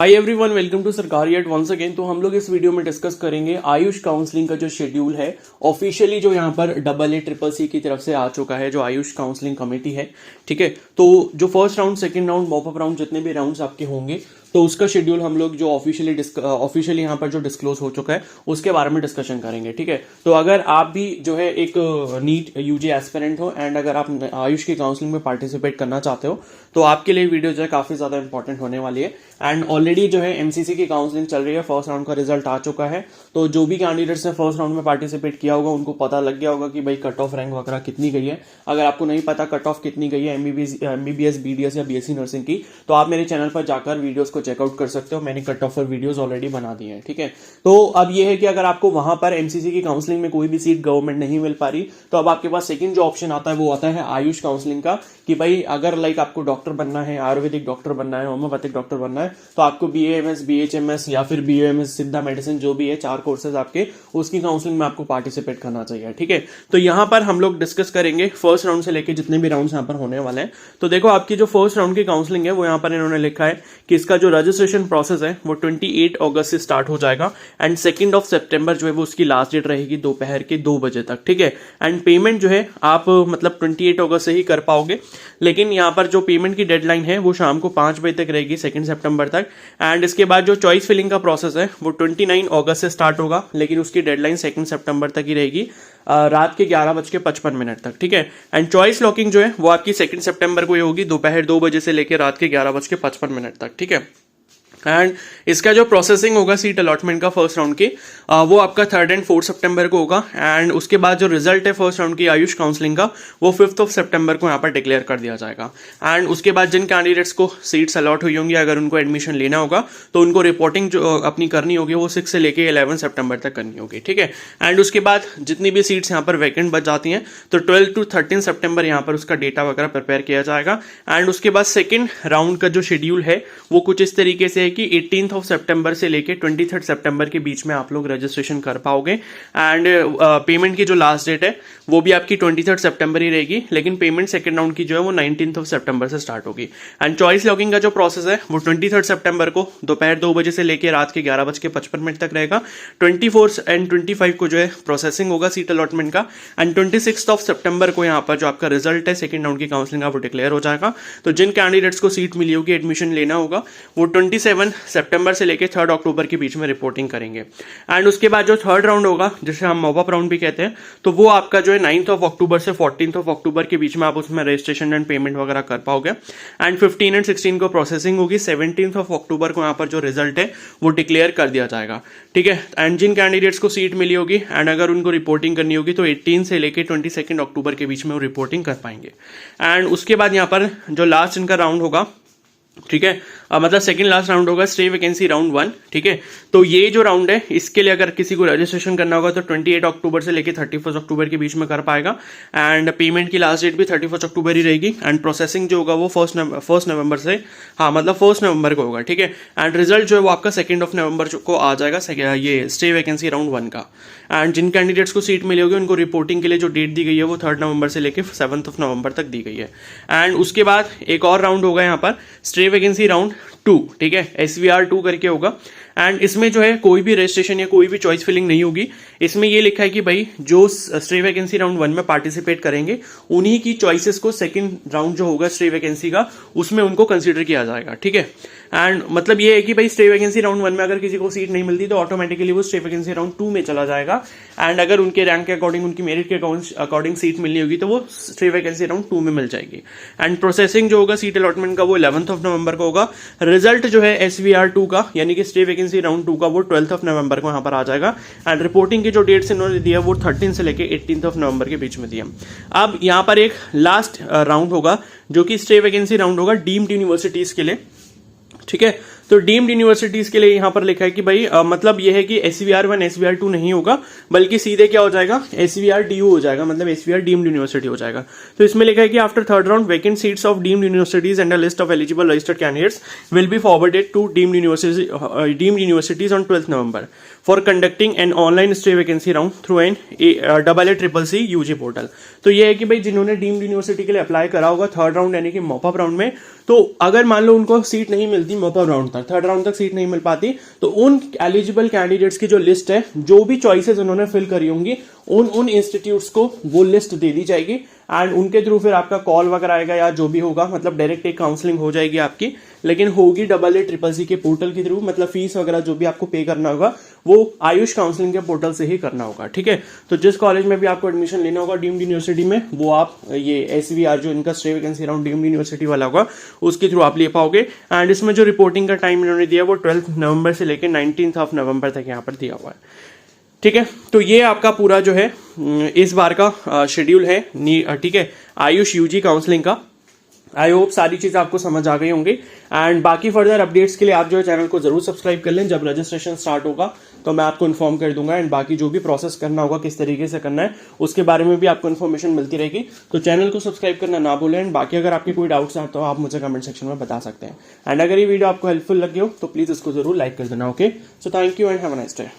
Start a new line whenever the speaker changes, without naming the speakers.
Hi everyone, welcome to सरकारी eight once again. तो हम लोग इस वीडियो में डिस्कस करेंगे आयुष काउंसलिंग का जो शेड्यूल है ऑफिशियली, जो यहाँ पर AA CCC की तरफ से आ चुका है, जो आयुष काउंसलिंग कमेटी है। ठीक है, तो जो first round, second round, mop up round, जितने भी राउंड्स आपके होंगे, तो उसका शेड्यूल हम लोग जो ऑफिशियली यहाँ पर जो डिस्क्लोज हो चुका है उसके बारे में डिस्कशन करेंगे। ठीक है, तो अगर आप भी जो है एक नीट यूजी एस्पिरेंट हो एंड अगर आप आयुष की काउंसलिंग में पार्टिसिपेट करना चाहते हो तो आपके लिए वीडियो जो है काफी ज्यादा इंपॉर्टेंट होने वाली है। एंड ऑलरेडी जो है एमसीसी की काउंसलिंग चल रही है, फर्स्ट राउंड का रिजल्ट आ चुका है। तो जो भी कैंडिडेट्स ने फर्स्ट राउंड में पार्टिसिपेट किया होगा उनको पता लग गया होगा कि भाई कट ऑफ रैंक वगैरह कितनी गई है। अगर आपको नहीं पता कट ऑफ कितनी गई है एमबीबीएस, बीडीएस या बीएससी नर्सिंग की, तो आप मेरे चैनल पर जाकर वीडियोस को चेकआउट कर सकते हो। मैंने कट ऑफ पर वीडियोस ऑलरेडी बना दिए हैं। ठीक है, तो अब ये है कि अगर आपको वहां पर एमसीसी की काउंसलिंग में कोई भी सीट गवर्नमेंट नहीं मिल पा रही, तो अब आपके पास सेकंड जो ऑप्शन आता है वो आता है आयुष काउंसलिंग का, कि भाई अगर लाइक आपको डॉक्टर बनना है, आयुर्वेदिक डॉक्टर बनना है, होम्योपैथिक डॉक्टर बनना है, तो आपको बीएएमएस, बीएचएमएस या फिर बीएमएस सिद्धा मेडिसिन जो भी है, 4 कोर्सेज आपके, उसकी काउंसलिंग में आपको पार्टिसिपेट करना चाहिए। ठीक है, तो यहां पर हम लोग डिस्कस करेंगे फर्स्ट राउंड से लेके जितने भी राउंड्स यहां पर होने वाले हैं। तो देखो, आपकी जो फर्स्ट राउंड की काउंसलिंग है वो यहां पर इन्होंने लिखा है कि इसका जो रजिस्ट्रेशन प्रोसेस है वो 28 अगस्त से स्टार्ट हो जाएगा एंड 2 सितंबर जो है वो उसकी लास्ट डेट रहेगी दोपहर के 2 बजे तक। ठीक है, एंड पेमेंट जो है आप मतलब 28 अगस्त से ही कर पाओगे, लेकिन यहाँ पर जो पेमेंट की डेडलाइन है वो शाम को 5 बजे तक रहेगी 2 सितंबर तक। एंड इसके बाद जो चॉइस फिलिंग का प्रोसेस है वो 29 अगस्त से स्टार्ट होगा, लेकिन उसकी डेडलाइन 2 सितंबर तक ही रहेगी, रात के 11:55 तक। ठीक है, एंड चॉइस लॉकिंग जो है वो आपकी 2 सितंबर को ही होगी, दोपहर 2 बजे से लेकर रात के 11:55 तक। ठीक है, एंड इसका जो प्रोसेसिंग होगा सीट अलॉटमेंट का फर्स्ट राउंड की, वो आपका 3 और 4 सितंबर को होगा। एंड उसके बाद जो रिजल्ट है फर्स्ट राउंड की आयुष काउंसलिंग का वो 5 सितंबर को यहाँ पर डिक्लेयर कर दिया जाएगा। एंड उसके बाद जिन कैंडिडेट्स को सीट्स अलॉट हुई होंगी, अगर उनको एडमिशन लेना होगा तो उनको रिपोर्टिंग जो अपनी करनी होगी वो 6 से लेकर 11 सितंबर तक करनी होगी। ठीक है, एंड उसके बाद जितनी भी सीट्स यहाँ पर वैकेंट बच जाती हैं तो 12 to 13 सितंबर यहाँ पर उसका डेटा वगैरह प्रिपेयर किया जाएगा। एंड उसके बाद सेकेंड राउंड का जो शेड्यूल है वो कुछ इस तरीके से कि 18 सितंबर से लेके 23 सितंबर के बीच में आप लोग रजिस्ट्रेशन कर पाओगे। एंड पेमेंट की जो लास्ट डेट है वो भी आपकी 23 सितंबर ही रहेगी, लेकिन पेमेंट सेकंड राउंड की जो है वो 19 सितंबर से स्टार्ट होगी। एंड चॉइस लॉकिंग का जो प्रोसेस है वो 23 सितंबर को दोपहर 2 बजे से लेकर रात के 11:55 तक रहेगा। 24 एंड 25 को जो है प्रोसेसिंग होगा सीट अलॉटमेंट का। एंड 26 सितंबर को यहाँ पर जो आपका रिजल्ट है सेकंड राउंड की काउंसलिंग का वो डिक्लेयर हो जाएगा। तो जिन कैंडिडेट्स को सीट मिली होगी, एडमिशन लेना होगा, वो 27 सितंबर से लेकर 3 अक्टूबर के बीच में रिपोर्टिंग करेंगे। एंड उसके बाद जो थर्ड राउंड होगा, जिसे हम मॉपअप राउंड भी कहते हैं, तो वो आपका जो है 9 अक्टूबर से 14 अक्टूबर के बीच में आप उसमें रजिस्ट्रेशन एंड पेमेंट वगैरह कर पाओगे। एंड 15 और 16 को प्रोसेसिंग होगी। 17 अक्टूबर को यहाँ पर जो रिजल्ट है वो डिक्लेयर कर दिया जाएगा। ठीक है, एंड जिन कैंडिडेट्स को सीट मिली होगी एंड अगर उनको रिपोर्टिंग करनी होगी तो 18 से लेकर 22 अक्टूबर के बीच में वो रिपोर्टिंग कर पाएंगे। एंड उसके बाद यहाँ पर जो लास्ट इनका राउंड होगा, ठीक है, मतलब सेकंड लास्ट राउंड होगा स्टे वैकेंसी राउंड 1। ठीक है, तो ये जो राउंड है इसके लिए अगर किसी को रजिस्ट्रेशन करना होगा तो 28 अक्टूबर से लेकर 31 अक्टूबर के बीच में कर पाएगा। एंड पेमेंट की लास्ट डेट भी 31 अक्टूबर ही रहेगी। एंड प्रोसेसिंग जो होगा वो फर्स्ट नवंबर से, हाँ मतलब 1 नवंबर को होगा। ठीक है, एंड रिजल्ट जो है वो आपका 2 नवंबर को आ जाएगा, ये स्टे वैकेंसी राउंड 1 का। एंड जिन कैंडिडेट्स को सीट मिली होगी उनको रिपोर्टिंग के लिए जो डेट दी गई है वो 3 नवंबर से लेकर 7 नवंबर तक दी गई है। एंड उसके बाद एक और राउंड होगा यहाँ पर स्टे वैकेंसी राउंड 2। ठीक है, SVR 2 करके होगा। एंड इसमें जो है कोई भी रजिस्ट्रेशन या कोई भी चॉइस फिलिंग नहीं होगी। इसमें ये लिखा है कि भाई जो स्टे वैकेंसी राउंड 1 में पार्टिसिपेट करेंगे उन्हीं की चॉइसेस को सेकंड राउंड जो होगा स्टे वैकेंसी का उसमें उनको कंसीडर किया जाएगा। ठीक है, एंड मतलब ये है कि भाई स्टे वैकेंसी राउंड 1 में अगर किसी को सीट नहीं मिलती तो ऑटोमेटिकली वो स्टे वैकेंसी राउंड 2 में चला जाएगा। एंड अगर उनके रैंक के अकॉर्डिंग, उनकी मेरिट के अकॉर्डिंग सीट मिलनी होगी तो वो स्टे वैकेंसी राउंड 2 में मिल जाएगी। एंड प्रोसेसिंग जो होगा सीट अलॉटमेंट का वो 11 नवंबर को होगा। रिजल्ट जो है SVR 2 का यानी कि स्टे वैकेंसी राउंड 2 का वो 12 नवंबर को यहाँ पर आ जाएगा। एंड रिपोर्टिंग की जो डेट्स इन्होंने दिया वो 13 से लेकर 18 नवंबर के बीच में दिया। अब यहाँ पर एक लास्ट राउंड होगा जो कि स्टे वैकेंसी राउंड होगा डीम्ड यूनिवर्सिटीज के लिए। ठीक है, तो डीम्ड यूनिवर्सिटीज के लिए यहां पर लिखा है कि भाई मतलब यह है कि SVR 1 SVR 2 नहीं होगा, बल्कि सीधे क्या हो जाएगा SVR DU हो जाएगा, मतलब SVR डीम्ड यूनिवर्सिटी हो जाएगा। तो इसमें लिखा है कि after third round vacant seats of deemed universities and a list of eligible registered candidates will be forwarded to deemed universities on 12 November for conducting an online stay vacancy round through an AA CCC UG portal. तो ये है कि भाई जिन्होंने deemed university के लिए apply करा होगा थर्ड राउंड यानी कि मॉपअप राउंड में, तो अगर मान लो उनको सीट नहीं मिलती मॉपअप राउंड तक, तक, थर्ड राउंड तक सीट नहीं मिल पाती तो उन एलिजिबल कैंडिडेट्स की जो लिस्ट है, जो भी चॉइसेस उन्होंने फिल करी होंगी, उन इंस्टीट्यूट्स को वो लिस्ट दे दी जाएगी एंड उनके थ्रू फिर आपका कॉल वगैरह आएगा या जो भी होगा, मतलब डायरेक्ट एक काउंसलिंग हो जाएगी आपकी, लेकिन होगी AA के पोर्टल के थ्रू, मतलब फीस वगैरह जो भी आपको पे करना होगा वो आयुष काउंसलिंग के पोर्टल से ही करना होगा, ठीक है। तो जिस कॉलेज में भी आपको एडमिशन लेना होगा डीम्ड यूनिवर्सिटी में, वो आप ये SVR जो इनका stay vacancy around deemed university वाला होगा उसके थ्रू आप ले पाओगे। एंड इसमें जो रिपोर्टिंग का टाइम इन्होंने दिया वो 12 नवंबर से लेकर 19 नवंबर तक यहाँ पर दिया हुआ है, ठीक है। तो ये आपका पूरा जो है इस बार का शेड्यूल है, ठीक है, आयुष UG काउंसलिंग का। आई होप सारी चीज़ आपको समझ आ गई होंगी एंड बाकी फर्दर अपडेट्स के लिए आप जो है चैनल को जरूर सब्सक्राइब कर लें। जब रजिस्ट्रेशन स्टार्ट होगा तो मैं आपको इन्फॉर्म कर दूंगा एंड बाकी जो भी प्रोसेस करना होगा, किस तरीके से करना है, उसके बारे में भी आपको इन्फॉर्मेशन मिलती रहेगी। तो चैनल को सब्सक्राइब करना ना भूलें एंड बाकी अगर आपके कोई डाउट्स हैं तो आप मुझे कमेंट सेक्शन में बता सकते हैं। एंड अगर ये वीडियो आपको हेल्पफुल लगी हो तो प्लीज़ इसको जरूर लाइक कर देना। Okay, so thank you and have a nice day.